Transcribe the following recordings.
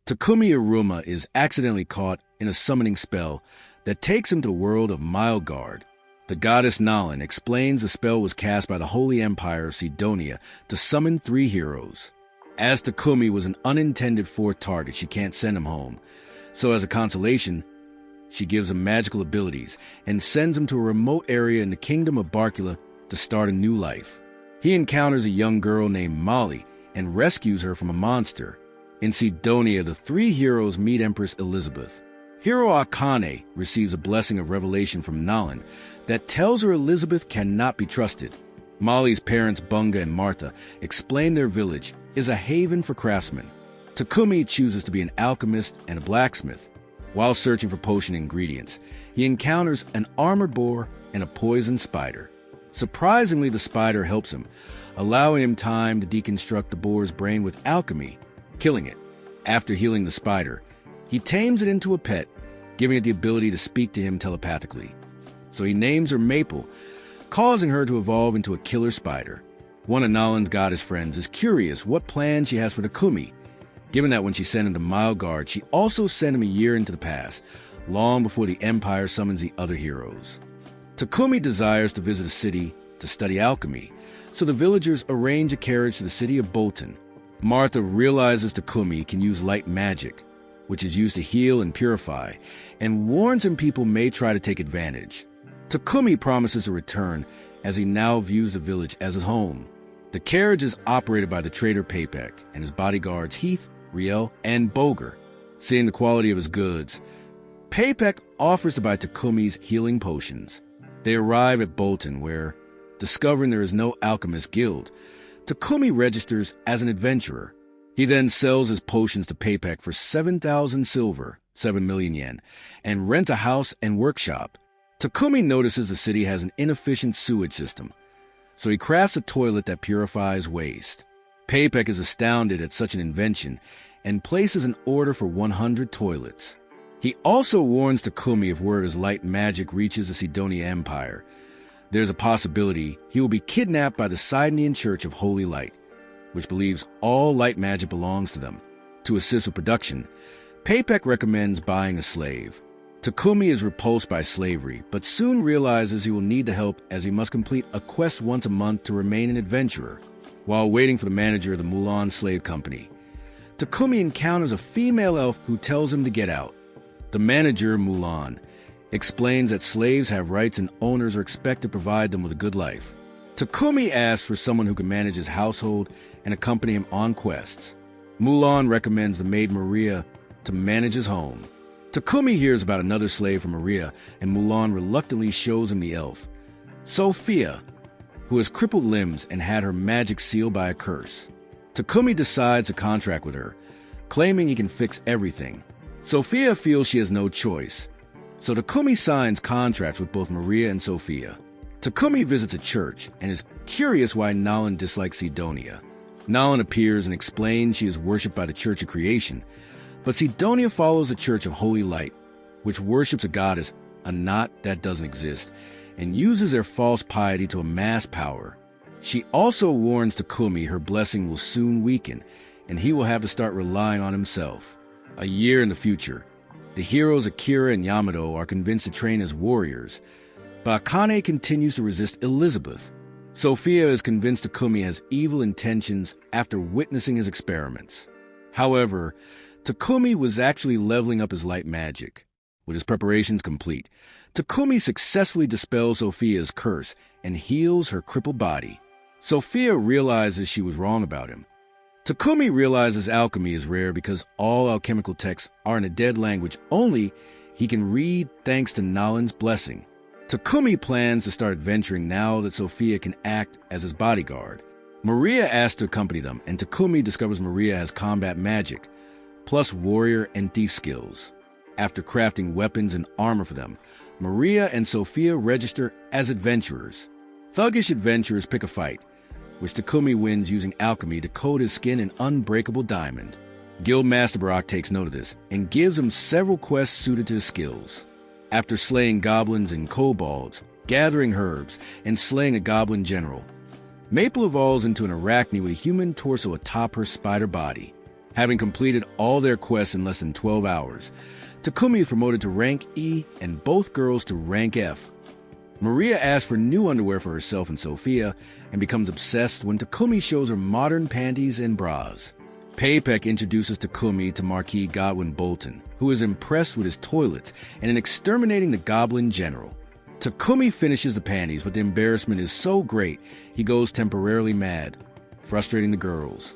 Takumi Iruma is accidentally caught in a summoning spell that takes him to the world of Milgard. The goddess Nalin explains the spell was cast by the Holy Empire of Sidonia to summon 3 heroes. As Takumi was an unintended 4th target, she can't send him home. So as a consolation, she gives him magical abilities and sends him to a remote area in the kingdom of Barkula to start a new life. He encounters a young girl named Molly and rescues her from a monster. In Sidonia, the 3 heroes meet Empress Elizabeth. Hero Akane receives a blessing of revelation from Nalin that tells her Elizabeth cannot be trusted. Molly's parents, Bunga and Martha, explain their village is a haven for craftsmen. Takumi chooses to be an alchemist and a blacksmith. While searching for potion ingredients, he encounters an armored boar and a poison spider. Surprisingly, the spider helps him, allowing him time to deconstruct the boar's brain with alchemy, killing it. After healing the spider, he tames it into a pet, giving it the ability to speak to him telepathically. So he names her Maple, causing her to evolve into a killer spider. One of Nalin's goddess friends is curious what plan she has for Takumi, given that when she sent him to Milgard, she also sent him a year into the past, long before the Empire summons the other heroes. Takumi desires to visit a city to study alchemy, so the villagers arrange a carriage to the city of Bolton. Martha realizes Takumi can use light magic, which is used to heal and purify, and warns him people may try to take advantage. Takumi promises a return as he now views the village as his home. The carriage is operated by the trader Papek and his bodyguards Heath, Riel, and Boger. Seeing the quality of his goods, Papek offers to buy Takumi's healing potions. They arrive at Bolton, where, discovering there is no alchemist guild, Takumi registers as an adventurer. He then sells his potions to Papek for 7,000 silver, 7 million yen, and rents a house and workshop. Takumi notices the city has an inefficient sewage system, so he crafts a toilet that purifies waste. Papek is astounded at such an invention and places an order for 100 toilets. He also warns Takumi if word of his light magic reaches the Sidonia Empire, there's a possibility he will be kidnapped by the Sidonian Church of Holy Light, which believes all light magic belongs to them. To assist with production, Papek recommends buying a slave. Takumi is repulsed by slavery, but soon realizes he will need the help as he must complete a quest once a month to remain an adventurer. While waiting for the manager of the Mulan Slave Company, Takumi encounters a female elf who tells him to get out. The manager, Mulan, explains that slaves have rights and owners are expected to provide them with a good life. Takumi asks for someone who can manage his household and accompany him on quests. Mulan recommends the maid Maria to manage his home. Takumi hears about another slave from Maria, and Mulan reluctantly shows him the elf, Sophia, who has crippled limbs and had her magic sealed by a curse. Takumi decides to contract with her, claiming he can fix everything. Sophia feels she has no choice, so Takumi signs contracts with both Maria and Sophia. Takumi visits a church and is curious why Nalin dislikes Sidonia. Nalin appears and explains she is worshipped by the Church of Creation, but Sidonia follows the Church of Holy Light, which worships a goddess, Anat, that doesn't exist, and uses their false piety to amass power. She also warns Takumi her blessing will soon weaken, and he will have to start relying on himself. A year in the future, the heroes Akira and Yamato are convinced to train as warriors, but Akane continues to resist Elizabeth. Sophia is convinced Takumi has evil intentions after witnessing his experiments. However, Takumi was actually leveling up his light magic. With his preparations complete, Takumi successfully dispels Sophia's curse and heals her crippled body. Sophia realizes she was wrong about him. Takumi realizes alchemy is rare because all alchemical texts are in a dead language only he can read thanks to Nalin's blessing. Takumi plans to start adventuring now that Sophia can act as his bodyguard. Maria asks to accompany them, and Takumi discovers Maria has combat magic, plus warrior and thief skills. After crafting weapons and armor for them, Maria and Sophia register as adventurers. Thuggish adventurers pick a fight, which Takumi wins using alchemy to coat his skin in unbreakable diamond. Guildmaster Barak takes note of this and gives him several quests suited to his skills. After slaying goblins and kobolds, gathering herbs, and slaying a goblin general, Maple evolves into an arachne with a human torso atop her spider body. Having completed all their quests in less than 12 hours, Takumi is promoted to rank E and both girls to rank F. Maria asks for new underwear for herself and Sophia and becomes obsessed when Takumi shows her modern panties and bras. Papek introduces Takumi to Marquis Godwin Bolton, who is impressed with his toilets and in exterminating the Goblin General. Takumi finishes the panties, but the embarrassment is so great he goes temporarily mad, frustrating the girls.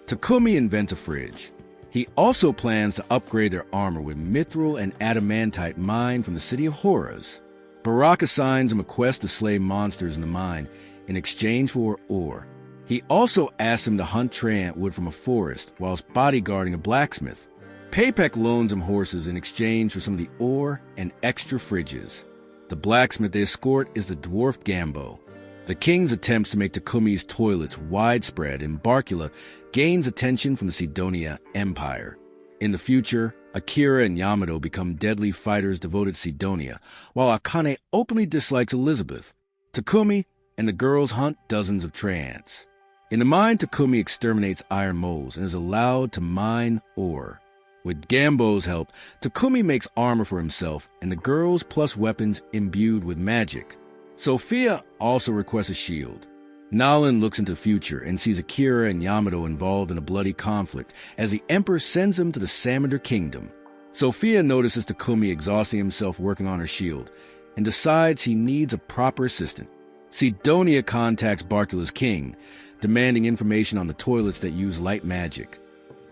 Takumi invents a fridge. He also plans to upgrade their armor with mithril and adamantite mined from the City of Horrors. Barak assigns him a quest to slay monsters in the mine in exchange for ore. He also asks him to hunt treant wood from a forest whilst bodyguarding a blacksmith. Papek loans him horses in exchange for some of the ore and extra fridges. The blacksmith they escort is the dwarfed Gambo. The king's attempts to make Takumi's toilets widespread in Barkula gains attention from the Sidonia Empire. In the future, Akira and Yamato become deadly fighters devoted to Sidonia, while Akane openly dislikes Elizabeth. Takumi and the girls hunt dozens of treants. In the mine, Takumi exterminates iron moles and is allowed to mine ore. With Gambo's help, Takumi makes armor for himself and the girls plus weapons imbued with magic. Sophia also requests a shield. Nalan looks into the future and sees Akira and Yamato involved in a bloody conflict as the Emperor sends them to the Salamander Kingdom. Sophia notices Takumi exhausting himself working on her shield and decides he needs a proper assistant. Sidonia contacts Barkula's king, demanding information on the toilets that use light magic.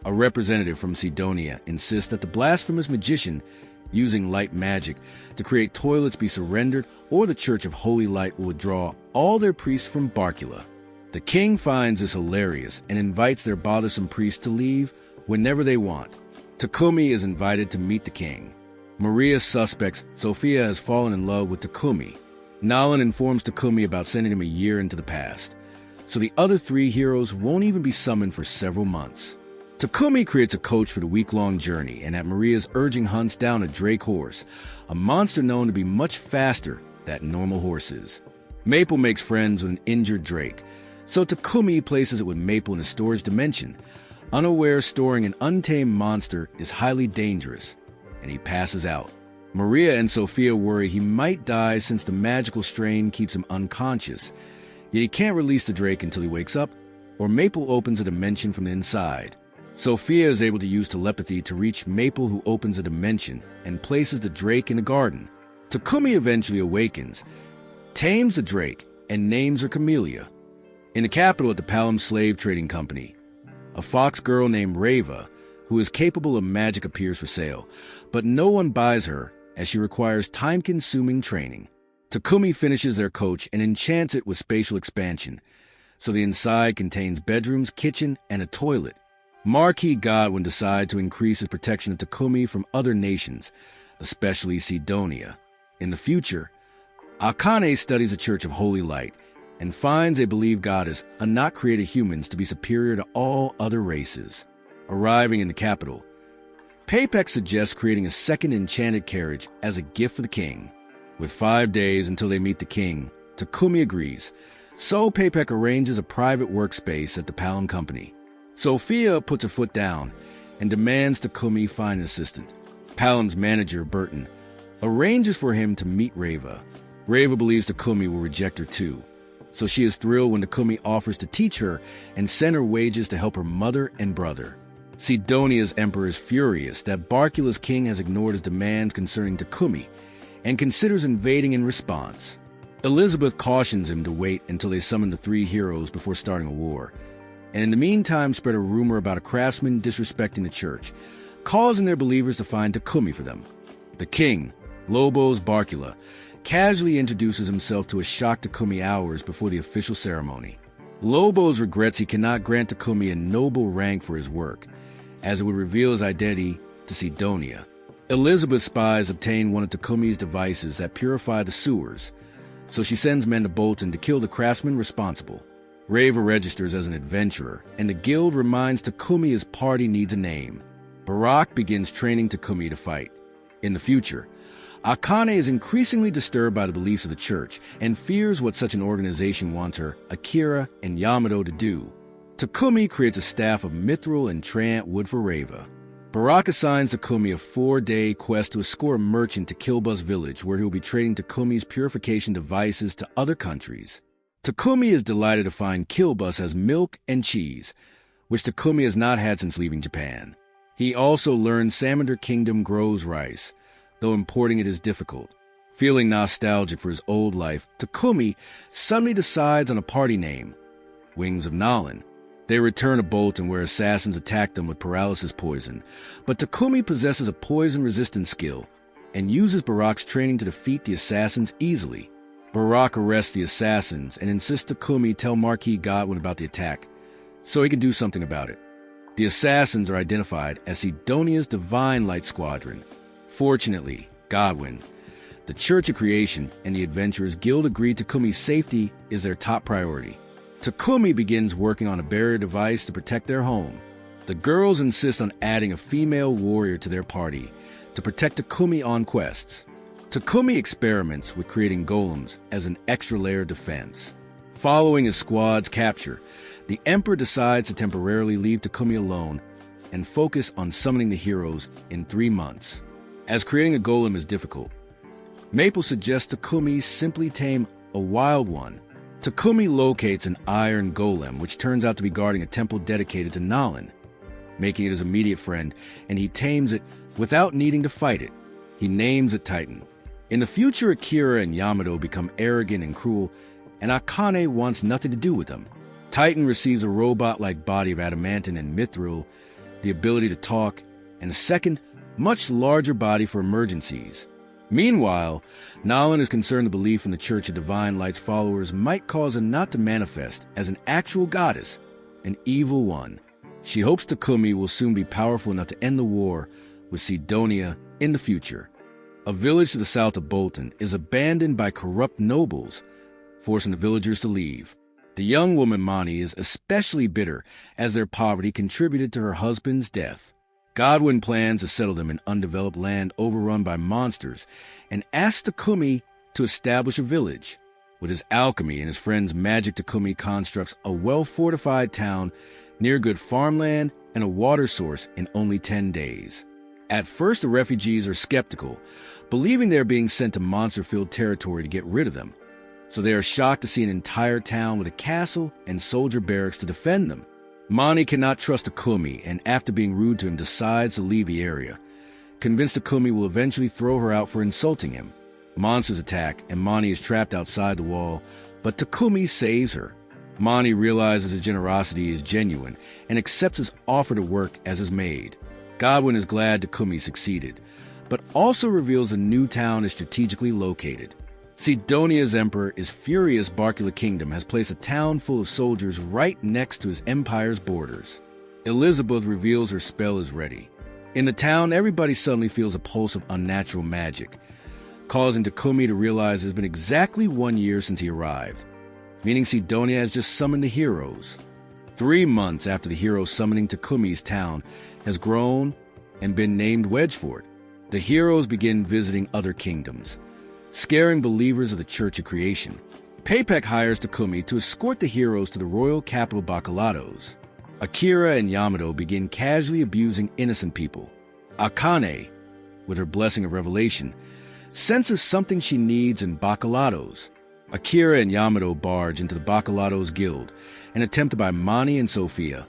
A representative from Sidonia insists that the blasphemous magician using light magic to create toilets be surrendered, or the Church of Holy Light will withdraw all their priests from Barkula. The king finds this hilarious and invites their bothersome priests to leave whenever they want. Takumi is invited to meet the king. Maria suspects Sophia has fallen in love with Takumi. Nalan informs Takumi about sending him a year into the past, so the other three heroes won't even be summoned for several months. Takumi creates a coach for the week-long journey, and at Maria's urging hunts down a drake horse, a monster known to be much faster than normal horses. Maple makes friends with an injured drake, so Takumi places it with Maple in a storage dimension, unaware storing an untamed monster is highly dangerous, and he passes out. Maria and Sophia worry he might die since the magical strain keeps him unconscious, yet he can't release the drake until he wakes up, or Maple opens a dimension from the inside. Sophia is able to use telepathy to reach Maple, who opens a dimension and places the drake in a garden. Takumi eventually awakens, tames the drake, and names her Camellia. In the capital at the Palom Slave Trading Company, a fox girl named Reva, who is capable of magic, appears for sale, but no one buys her as she requires time-consuming training. Takumi finishes their coach and enchants it with spatial expansion, so the inside contains bedrooms, kitchen, and a toilet. Marquis Godwin decides to increase his protection of Takumi from other nations, especially Sidonia. In the future, Akane studies the Church of Holy Light and finds a believed goddess and not created humans to be superior to all other races. Arriving in the capital, Papek suggests creating a second enchanted carriage as a gift for the king. With 5 days until they meet the king, Takumi agrees, so Papek arranges a private workspace at the Palom Company. Sophia puts her foot down and demands Takumi find an assistant. Palom's manager, Burton, arranges for him to meet Reva. Reva believes Takumi will reject her too, so she is thrilled when Takumi offers to teach her and send her wages to help her mother and brother. Sidonia's emperor is furious that Barkula's king has ignored his demands concerning Takumi and considers invading in response. Elizabeth cautions him to wait until they summon the three heroes before starting a war, and in the meantime spread a rumor about a craftsman disrespecting the church, causing their believers to find Takumi for them. The king, Lobos Barkula, casually introduces himself to a shocked Takumi hours before the official ceremony. Lobos regrets he cannot grant Takumi a noble rank for his work, as it would reveal his identity to Sidonia. Elizabeth's spies obtain one of Takumi's devices that purify the sewers, so she sends men to Bolton to kill the craftsman responsible. Reva registers as an adventurer, and the guild reminds Takumi his party needs a name. Barak begins training Takumi to fight. In the future, Akane is increasingly disturbed by the beliefs of the church and fears what such an organization wants her, Akira, and Yamato to do. Takumi creates a staff of mithril and trant wood for Reva. Barak assigns Takumi a 4-day quest to escort a merchant to Kilbus village, where he will be trading Takumi's purification devices to other countries. Takumi is delighted to find Kilbus has milk and cheese, which Takumi has not had since leaving Japan. He also learns Salamander Kingdom grows rice, though importing it is difficult. Feeling nostalgic for his old life, Takumi suddenly decides on a party name, Wings of Nalin. They return to Bolton, where assassins attack them with paralysis poison, but Takumi possesses a poison-resistant skill and uses Barak's training to defeat the assassins easily. Barak arrests the assassins and insists Takumi tell Marquis Godwin about the attack, so he can do something about it. The assassins are identified as Sidonia's Divine Light Squadron. Fortunately, Godwin, the Church of Creation, and the Adventurers Guild agree Takumi's safety is their top priority. Takumi begins working on a barrier device to protect their home. The girls insist on adding a female warrior to their party to protect Takumi on quests. Takumi experiments with creating golems as an extra layer of defense. Following his squad's capture, the Emperor decides to temporarily leave Takumi alone and focus on summoning the heroes in 3 months. As creating a golem is difficult, Maple suggests Takumi simply tame a wild one. Takumi locates an iron golem, which turns out to be guarding a temple dedicated to Nalin, making it his immediate friend, and he tames it without needing to fight it. He names it Titan. In the future, Akira and Yamato become arrogant and cruel, and Akane wants nothing to do with them. Titan receives a robot-like body of adamantine and mithril, the ability to talk, and a second, much larger body for emergencies. Meanwhile, Nalin is concerned the belief in the Church of Divine Light's followers might cause her not to manifest as an actual goddess, an evil one. She hopes Takumi will soon be powerful enough to end the war with Sidonia in the future. A village to the south of Bolton is abandoned by corrupt nobles, forcing the villagers to leave. The young woman Mani is especially bitter as their poverty contributed to her husband's death. Godwin plans to settle them in undeveloped land overrun by monsters and asks Takumi to establish a village. With his alchemy and his friend's magic, Takumi constructs a well-fortified town near good farmland and a water source in only 10 days. At first, the refugees are skeptical, believing they're being sent to monster-filled territory to get rid of them. So they are shocked to see an entire town with a castle and soldier barracks to defend them. Mani cannot trust Takumi, and after being rude to him, decides to leave the area. Convinced Takumi will eventually throw her out for insulting him. Monsters attack, and Mani is trapped outside the wall, but Takumi saves her. Mani realizes his generosity is genuine and accepts his offer to work as his maid. Godwin is glad Takumi succeeded, but also reveals a new town is strategically located. Sidonia's emperor is furious Barkula Kingdom has placed a town full of soldiers right next to his empire's borders. Elizabeth reveals her spell is ready. In the town, everybody suddenly feels a pulse of unnatural magic, causing Takumi to realize it's been exactly 1 year since he arrived, meaning Sidonia has just summoned the heroes. 3 months after the heroes summoning, Takumi's town has grown and been named Wedgefort. The heroes begin visiting other kingdoms, scaring believers of the Church of Creation. Papek hires Takumi to escort the heroes to the royal capital Bacalados. Akira and Yamato begin casually abusing innocent people. Akane, with her blessing of revelation, senses something she needs in Bacalados. Akira and Yamato barge into the Bacalados Guild and attempt to buy Mani and Sophia,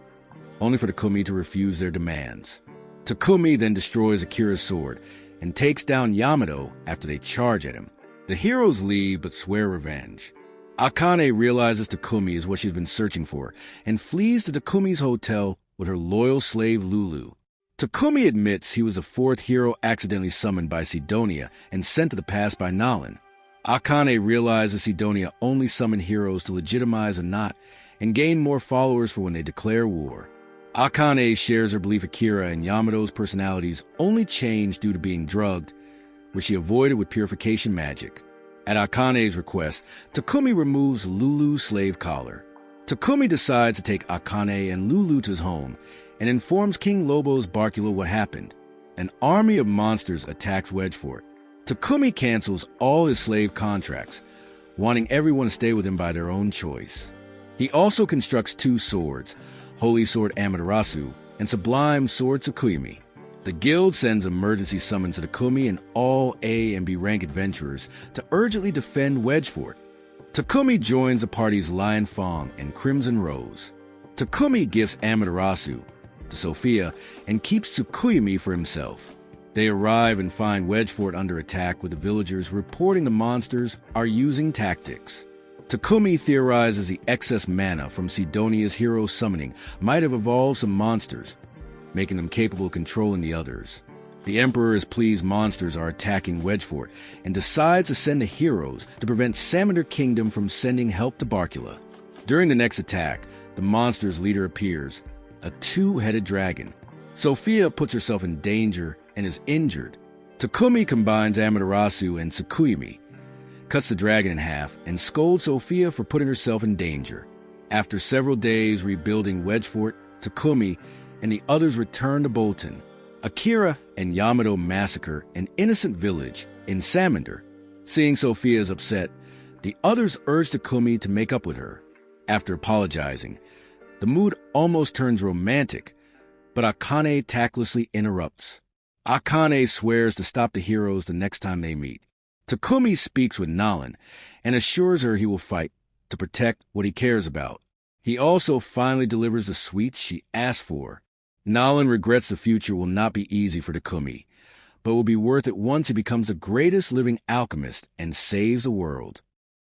only for Takumi to refuse their demands. Takumi then destroys Akira's sword and takes down Yamato after they charge at him. The heroes leave but swear revenge. Akane realizes Takumi is what she's been searching for and flees to Takumi's hotel with her loyal slave Lulu. Takumi admits he was the 4th hero accidentally summoned by Sidonia and sent to the past by Nalin. Akane realizes Sidonia only summoned heroes to legitimize a knot and gain more followers for when they declare war. Akane shares her belief Akira and Yamato's personalities only changed due to being drugged, which she avoided with purification magic. At Akane's request, Takumi removes Lulu's slave collar. Takumi decides to take Akane and Lulu to his home and informs King Lobo's Barkula what happened. An army of monsters attacks Wedgefort. Takumi cancels all his slave contracts, wanting everyone to stay with him by their own choice. He also constructs 2 swords, Holy Sword Amaterasu, and Sublime Sword Tsukuyomi. The guild sends emergency summons to Takumi and all A and B rank adventurers to urgently defend Wedgefort. Takumi joins the party's Lion Fong and Crimson Rose. Takumi gives Amaterasu to Sophia and keeps Tsukuyomi for himself. They arrive and find Wedgefort under attack, with the villagers reporting the monsters are using tactics. Takumi theorizes the excess mana from Sidonia's hero summoning might have evolved some monsters, making them capable of controlling the others. The Emperor is pleased monsters are attacking Wedgefort and decides to send the heroes to prevent Salamander Kingdom from sending help to Barkula. During the next attack, the monster's leader appears, a two-headed dragon. Sophia puts herself in danger and is injured. Takumi combines Amaterasu and Tsukuyomi, cuts the dragon in half, and scolds Sophia for putting herself in danger. After several days rebuilding Wedgefort, Takumi and the others return to Bolton. Akira and Yamato massacre an innocent village in Salamander. Seeing Sophia is upset, the others urge Takumi to make up with her. After apologizing, the mood almost turns romantic, but Akane tactlessly interrupts. Akane swears to stop the heroes the next time they meet. Takumi speaks with Nalan and assures her he will fight to protect what he cares about. He also finally delivers the sweets she asked for. Nalan regrets the future will not be easy for Takumi, but will be worth it once he becomes the greatest living alchemist and saves the world.